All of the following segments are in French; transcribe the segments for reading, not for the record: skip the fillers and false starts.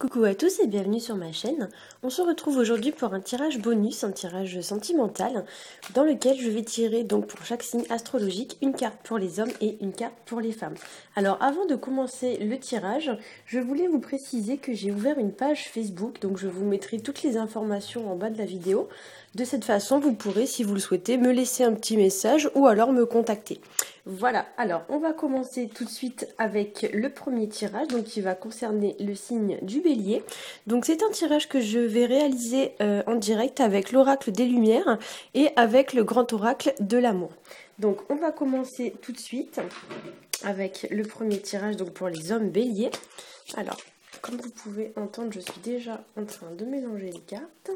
Coucou à tous et bienvenue sur ma chaîne. On se retrouve aujourd'hui pour un tirage bonus, un tirage sentimental, dans lequel je vais tirer donc pour chaque signe astrologique une carte pour les hommes et une carte pour les femmes. Alors avant de commencer le tirage, je voulais vous préciser que j'ai ouvert une page Facebook, donc je vous mettrai toutes les informations en bas de la vidéo. De cette façon, vous pourrez, si vous le souhaitez, me laisser un petit message ou alors me contacter. Voilà, alors on va commencer tout de suite avec le premier tirage, donc qui va concerner le signe du Bélier. Donc c'est un tirage que je vais réaliser en direct avec l'oracle des Lumières et avec le grand oracle de l'amour. Donc on va commencer tout de suite avec le premier tirage donc pour les hommes Béliers. Alors, comme vous pouvez entendre, je suis déjà en train de mélanger les cartes.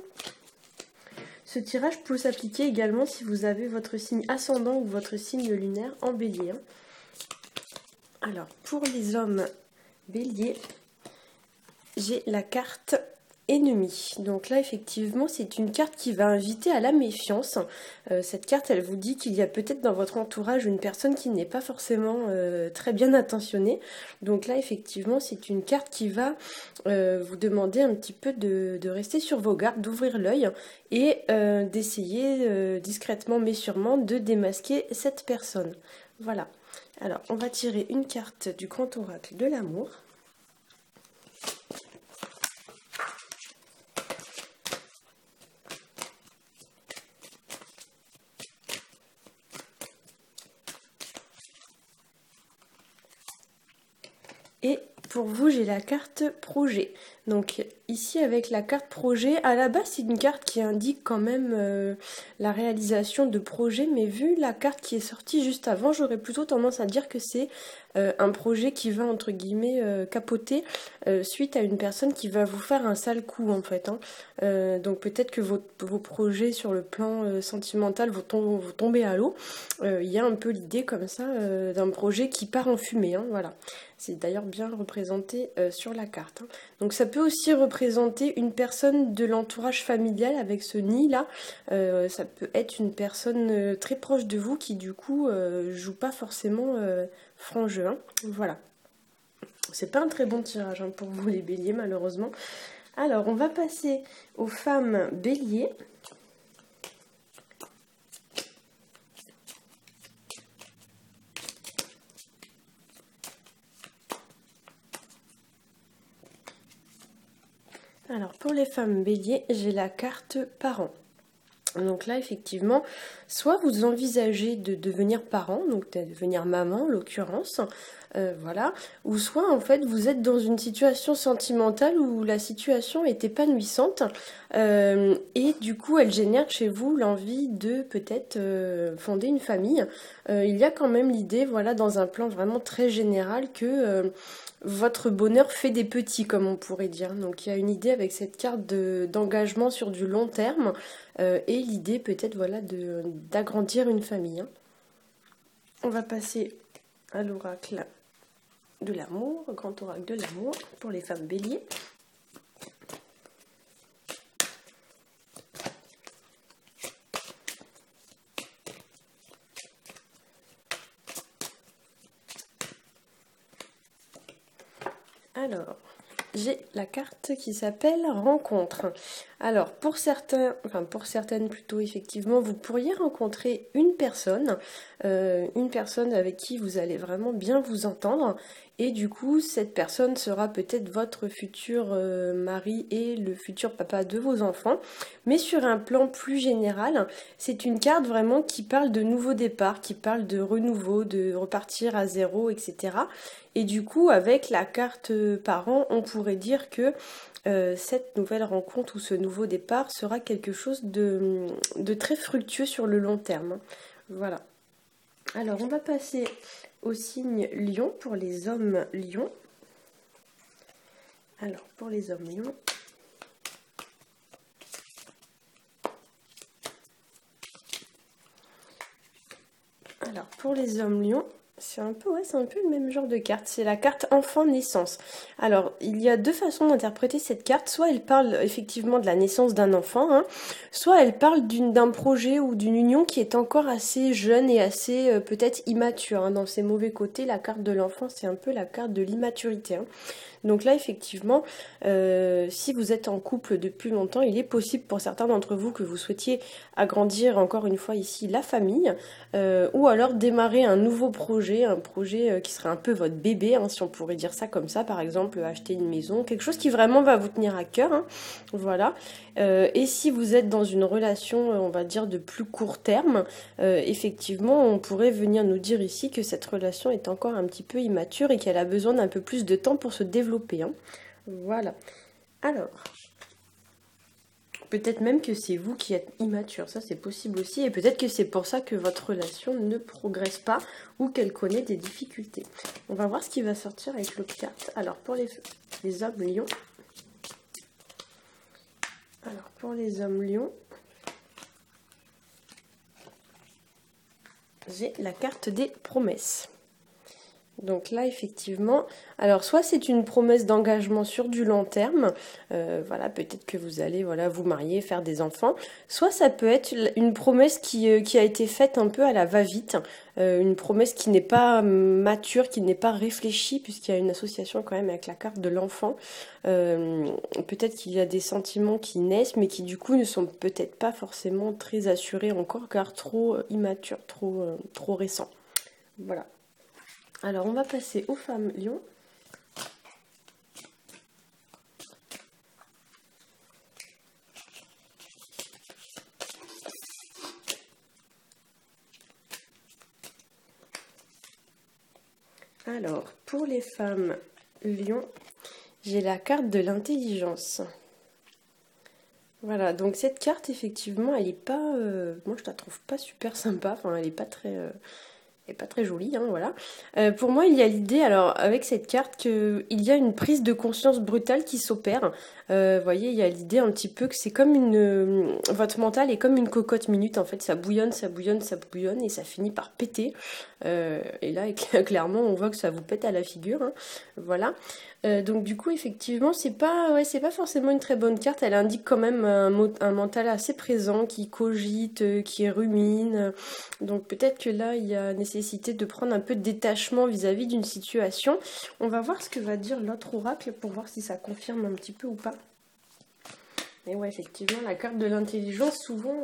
Ce tirage peut s'appliquer également si vous avez votre signe ascendant ou votre signe lunaire en Bélier. Alors, pour les hommes Bélier, j'ai la carte Ennemi. Donc là, effectivement, c'est une carte qui va inviter à la méfiance. Cette carte, elle vous dit qu'il y a peut-être dans votre entourage une personne qui n'est pas forcément très bien intentionnée. Donc là, effectivement, c'est une carte qui va vous demander un petit peu de rester sur vos gardes, d'ouvrir l'œil et d'essayer discrètement mais sûrement de démasquer cette personne. Voilà. Alors, on va tirer une carte du grand oracle de l'amour. Et pour vous, j'ai la carte projet. Donc ici, avec la carte projet, à la base, c'est une carte qui indique quand même la réalisation de projets. Mais vu la carte qui est sortie juste avant, j'aurais plutôt tendance à dire que c'est un projet qui va, entre guillemets, capoter suite à une personne qui va vous faire un sale coup, en fait. Donc peut-être que vos projets sur le plan sentimental vont tomber à l'eau. Il y a un peu l'idée comme ça d'un projet qui part en fumée, voilà. C'est d'ailleurs bien représenté sur la carte. Donc ça peut aussi représenter une personne de l'entourage familial avec ce nid-là. Ça peut être une personne très proche de vous qui du coup joue pas forcément franc jeu. Voilà. C'est pas un très bon tirage pour vous les béliers malheureusement. Alors on va passer aux femmes béliers. Alors pour les femmes béliers, j'ai la carte parent. Donc là, effectivement, soit vous envisagez de devenir parent, donc de devenir maman en l'occurrence, voilà, ou soit en fait vous êtes dans une situation sentimentale où la situation est épanouissante et du coup elle génère chez vous l'envie de peut-être fonder une famille. Il y a quand même l'idée, voilà, dans un plan vraiment très général que votre bonheur fait des petits, comme on pourrait dire. Donc il y a une idée avec cette carte d'engagement sur du long terme et l'idée peut-être voilà, d'agrandir une famille. On va passer à l'oracle de l'amour, grand oracle de l'amour pour les femmes béliers. Alors, j'ai la carte qui s'appelle rencontre. Alors pour certaines plutôt effectivement, vous pourriez rencontrer une personne avec qui vous allez vraiment bien vous entendre et du coup cette personne sera peut-être votre futur mari et le futur papa de vos enfants. Mais sur un plan plus général, c'est une carte vraiment qui parle de nouveau départ, qui parle de renouveau, de repartir à zéro, etc. Et du coup, avec la carte parent, on pourrait dire que cette nouvelle rencontre ou ce nouveau départ sera quelque chose de très fructueux sur le long terme. Voilà. Alors, on va passer au signe Lion pour les hommes Lion. Alors, pour les hommes Lion. Alors, pour les hommes Lion, c'est un peu le même genre de carte. C'est la carte enfant naissance. Alors, il y a deux façons d'interpréter cette carte. Soit elle parle effectivement de la naissance d'un enfant, soit elle parle d'un projet ou d'une union qui est encore assez jeune et assez peut-être immature. Dans ses mauvais côtés, la carte de l'enfant, c'est un peu la carte de l'immaturité. Donc là, effectivement, si vous êtes en couple depuis longtemps, il est possible pour certains d'entre vous que vous souhaitiez agrandir encore une fois ici la famille, ou alors démarrer un nouveau projet, un projet qui serait un peu votre bébé, hein, si on pourrait dire ça comme ça, par exemple acheter une maison, quelque chose qui vraiment va vous tenir à cœur, hein, voilà. Et si vous êtes dans une relation, on va dire, de plus court terme, effectivement, on pourrait venir nous dire ici que cette relation est encore un petit peu immature et qu'elle a besoin d'un peu plus de temps pour se développer, hein. Voilà. Alors, peut-être même que c'est vous qui êtes immature, ça c'est possible aussi, et peut-être que c'est pour ça que votre relation ne progresse pas ou qu'elle connaît des difficultés. On va voir ce qui va sortir avec l'autre carte. Alors, pour les hommes lions. Alors, pour les hommes lions, j'ai la carte des promesses. Donc là, effectivement, alors soit c'est une promesse d'engagement sur du long terme, voilà, peut-être que vous allez vous marier, faire des enfants, soit ça peut être une promesse qui a été faite un peu à la va-vite, une promesse qui n'est pas mature, qui n'est pas réfléchie, puisqu'il y a une association quand même avec la carte de l'enfant. Peut-être qu'il y a des sentiments qui naissent, mais qui du coup ne sont peut-être pas forcément très assurés encore, car trop immatures, trop récents. Voilà. Alors, on va passer aux femmes lions. Alors, pour les femmes lions, j'ai la carte de l'intelligence. Voilà, donc cette carte, effectivement, elle est pas... moi, je la trouve pas super sympa. Enfin, elle est pas très... et pas très jolie, hein, voilà. Pour moi, il y a l'idée, alors, avec cette carte, qu'il y a une prise de conscience brutale qui s'opère. Vous voyez, il y a l'idée un petit peu que c'est comme votre mental est comme une cocotte minute, en fait. Ça bouillonne, ça bouillonne, ça bouillonne, et ça finit par péter. Et là, clairement, on voit que ça vous pète à la figure, hein, voilà. Donc du coup, effectivement, c'est pas forcément une très bonne carte. Elle indique quand même un mental assez présent, qui cogite, qui rumine. Donc peut-être que là, il y a nécessité de prendre un peu de détachement vis-à-vis d'une situation. On va voir ce que va dire l'autre oracle pour voir si ça confirme un petit peu ou pas. Mais ouais, effectivement, la carte de l'intelligence, souvent...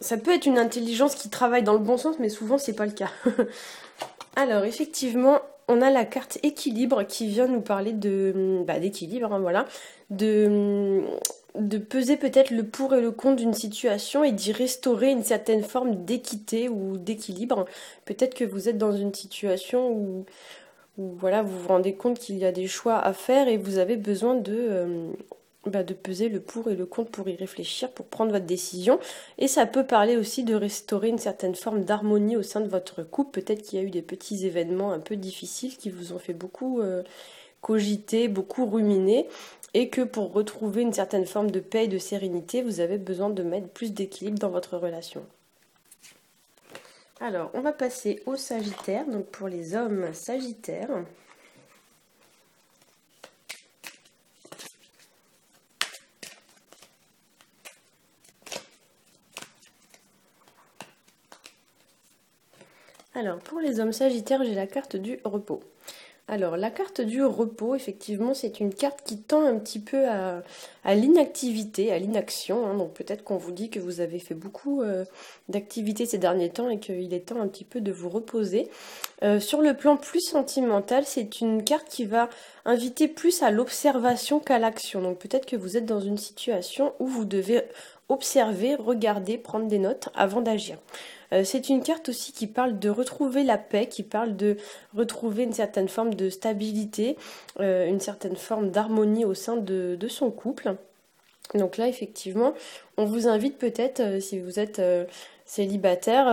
ça peut être une intelligence qui travaille dans le bon sens, mais souvent, c'est pas le cas. Alors, effectivement... On a la carte équilibre qui vient nous parler d'équilibre, hein, voilà, de peser peut-être le pour et le contre d'une situation et d'y restaurer une certaine forme d'équité ou d'équilibre. Peut-être que vous êtes dans une situation où voilà, vous vous rendez compte qu'il y a des choix à faire et vous avez besoin de peser le pour et le contre pour y réfléchir, pour prendre votre décision. Et ça peut parler aussi de restaurer une certaine forme d'harmonie au sein de votre couple. Peut-être qu'il y a eu des petits événements un peu difficiles qui vous ont fait beaucoup cogiter, beaucoup ruminer, et que pour retrouver une certaine forme de paix et de sérénité, vous avez besoin de mettre plus d'équilibre dans votre relation. Alors, on va passer au Sagittaire, donc pour les hommes Sagittaires. Alors, pour les hommes Sagittaires, j'ai la carte du repos. Alors, la carte du repos, effectivement, c'est une carte qui tend un petit peu à l'inactivité, à l'inaction, hein. Donc peut-être qu'on vous dit que vous avez fait beaucoup d'activités ces derniers temps et qu'il est temps un petit peu de vous reposer. Sur le plan plus sentimental, c'est une carte qui va inviter plus à l'observation qu'à l'action. Donc peut-être que vous êtes dans une situation où vous devez observer, regarder, prendre des notes avant d'agir. C'est une carte aussi qui parle de retrouver la paix, qui parle de retrouver une certaine forme de stabilité, une certaine forme d'harmonie au sein de son couple. Donc là, effectivement, on vous invite peut-être, si vous êtes célibataire,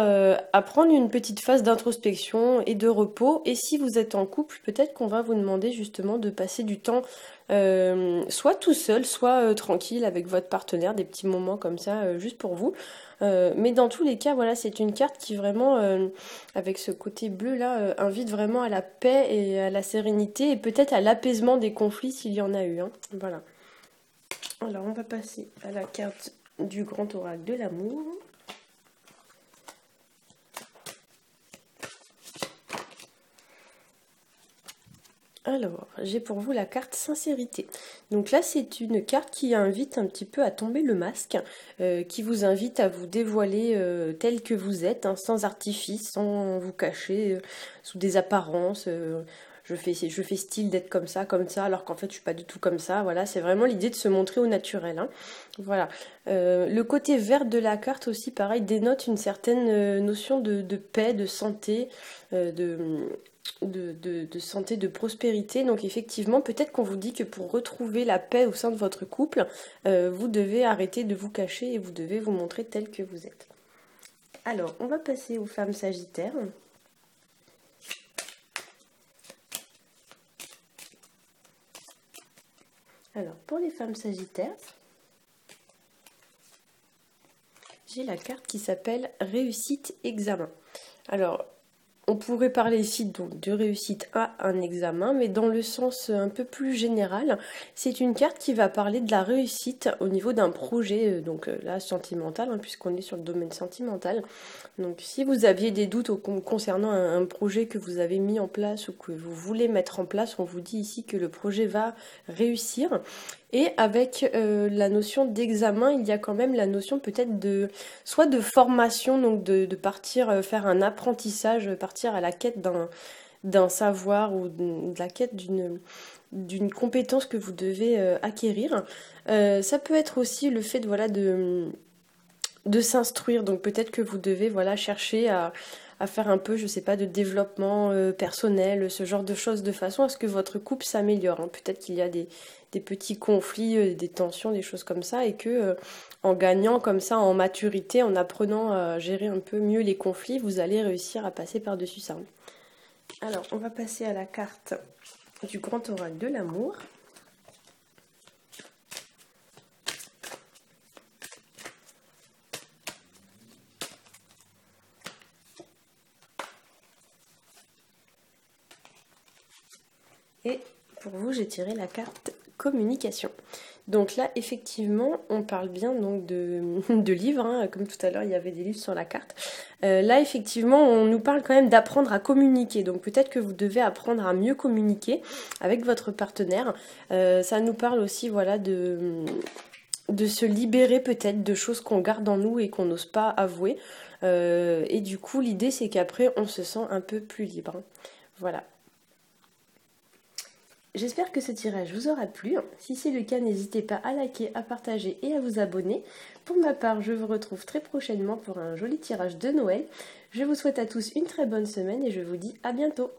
à prendre une petite phase d'introspection et de repos. Et si vous êtes en couple, peut-être qu'on va vous demander justement de passer du temps soit tout seul, soit tranquille avec votre partenaire, des petits moments comme ça, juste pour vous. Mais dans tous les cas, voilà, c'est une carte qui vraiment, avec ce côté bleu là, invite vraiment à la paix et à la sérénité et peut-être à l'apaisement des conflits s'il y en a eu, hein. Voilà. Alors, on va passer à la carte du grand oracle de l'amour. Alors, j'ai pour vous la carte sincérité. Donc là, c'est une carte qui invite un petit peu à tomber le masque, qui vous invite à vous dévoiler tel que vous êtes, hein, sans artifice, sans vous cacher sous des apparences. Je fais style d'être comme ça, alors qu'en fait, je suis pas du tout comme ça. Voilà, c'est vraiment l'idée de se montrer au naturel, hein. Voilà. Le côté vert de la carte aussi, pareil, dénote une certaine notion de paix, de santé, de santé, de prospérité. Donc effectivement, peut-être qu'on vous dit que pour retrouver la paix au sein de votre couple, vous devez arrêter de vous cacher et vous devez vous montrer tel que vous êtes. Alors, on va passer aux femmes sagittaires. Alors, pour les femmes sagittaires, j'ai la carte qui s'appelle réussite examen. Alors, on pourrait parler ici donc de réussite à un examen, mais dans le sens un peu plus général, c'est une carte qui va parler de la réussite au niveau d'un projet, donc là sentimental, hein, puisqu'on est sur le domaine sentimental. Donc si vous aviez des doutes concernant un projet que vous avez mis en place ou que vous voulez mettre en place, on vous dit ici que le projet va réussir. Et avec la notion d'examen, il y a quand même la notion peut-être de soit de formation, donc de partir faire un apprentissage, partir à la quête d'un savoir ou de la quête d'une compétence que vous devez acquérir. Ça peut être aussi le fait voilà, de s'instruire, donc peut-être que vous devez voilà, chercher à faire un peu, je sais pas, de développement personnel, ce genre de choses, de façon à ce que votre couple s'améliore, hein. Peut-être qu'il y a des petits conflits, des tensions, des choses comme ça, et que en gagnant comme ça en maturité, en apprenant à gérer un peu mieux les conflits, vous allez réussir à passer par-dessus ça. Alors, on va passer à la carte du grand oracle de l'amour. Et pour vous, j'ai tiré la carte communication. Donc là, effectivement, on parle bien donc de livres, hein, comme tout à l'heure, il y avait des livres sur la carte. Là, effectivement, on nous parle quand même d'apprendre à communiquer. Donc peut-être que vous devez apprendre à mieux communiquer avec votre partenaire. Ça nous parle aussi, voilà, de se libérer peut-être de choses qu'on garde en nous et qu'on n'ose pas avouer. Et du coup, l'idée, c'est qu'après, on se sent un peu plus libre. Voilà. J'espère que ce tirage vous aura plu. Si c'est le cas, n'hésitez pas à liker, à partager et à vous abonner. Pour ma part, je vous retrouve très prochainement pour un joli tirage de Noël. Je vous souhaite à tous une très bonne semaine et je vous dis à bientôt.